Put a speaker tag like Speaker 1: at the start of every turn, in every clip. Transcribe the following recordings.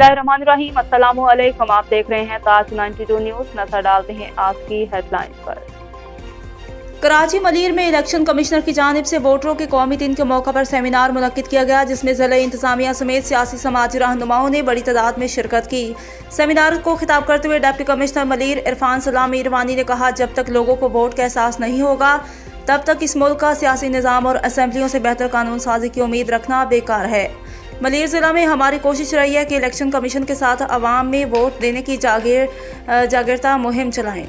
Speaker 1: बिस्मिल्लाहिर्रहमानिर्रहीम। अस्सलाम वालेकुम। आप देख रहे हैं ताज 92 न्यूज़। नजर डालते हैं आज की हेडलाइन पर। कराची मलीर में इलेक्शन कमिश्नर की जानिब से वोटरों के कौमी दिन के मौका पर सेमिनार मुनक्किद किया गया, जिसमें ज़िला इंतजामिया समेत सियासी समाजी रहनुमाओं ने बड़ी तादाद में शिरकत की। सेमिनार को खिताब करते हुए डिप्टी कमिश्नर मलीर इरफान सलाम मीरवानी ने कहा, जब तक लोगों को वोट का एहसास नहीं होगा तब तक इस मुल्क का सियासी निज़ाम और असम्बलियों से बेहतर कानून साजी की उम्मीद रखना बेकार है। मलीर ज़िला में हमारी कोशिश रही है कि इलेक्शन कमीशन के साथ अवाम में वोट देने की जागरूकता मुहिम चलाएं।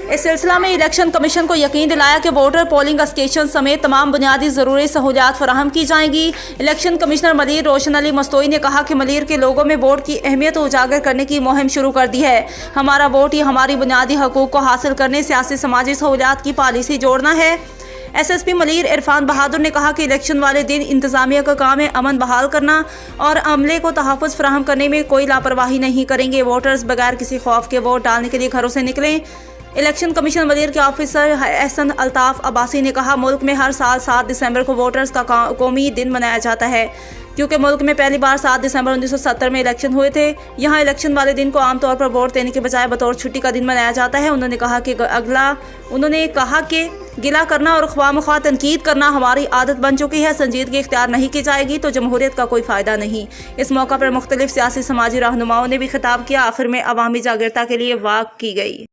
Speaker 1: इस सिलसिला में इलेक्शन कमीशन को यकीन दिलाया कि वोटर पोलिंग स्टेशन समेत तमाम बुनियादी ज़रूरी सहूलियात फराहम की जाएंगी। इलेक्शन कमिश्नर मलीर रोशन अली मस्तोई ने कहा कि मलीर के लोगों में वोट की अहमियत उजागर करने की मुहिम शुरू कर दी है। हमारा वोट ही हमारी बुनियादी हकूक़ को हासिल करने, सियासी समाजी सहूलियात की पॉलिसी जोड़ना है। SSP मलीर इरफान बहादुर ने कहा कि इलेक्शन वाले दिन इंतजामिया का काम है अमन बहाल करना और अमले को तहफ़्फ़ुज़ फराहम करने में कोई लापरवाही नहीं करेंगे। वोटर्स बगैर किसी खौफ के वोट डालने के लिए घरों से निकलें। इलेक्शन कमीशन मलीर के ऑफिसर एहसन अल्ताफ़ अब्बासी ने कहा, मुल्क में हर साल 7 दिसंबर को वोटर्स का कौमी दिन मनाया जाता है, क्योंकि मुल्क में पहली बार 7 दिसंबर 1970 में इलेक्शन हुए थे। यहाँ इलेक्शन वाले दिन को आमतौर पर वोट देने के बजाय बतौर छुट्टी का दिन मनाया जाता है। उन्होंने कहा कि गिला करना और ख्वामख्वाह तनकीद करना हमारी आदत बन चुकी है। संजीदगी इख्तियार नहीं की जाएगी तो जमहूरियत का कोई फ़ायदा नहीं। इस मौका पर मुख्तलिफ सियासी समाजी रहनुमाओं ने भी खिताब किया। आखिर में अवामी जागरूकता के लिए वाक की गई।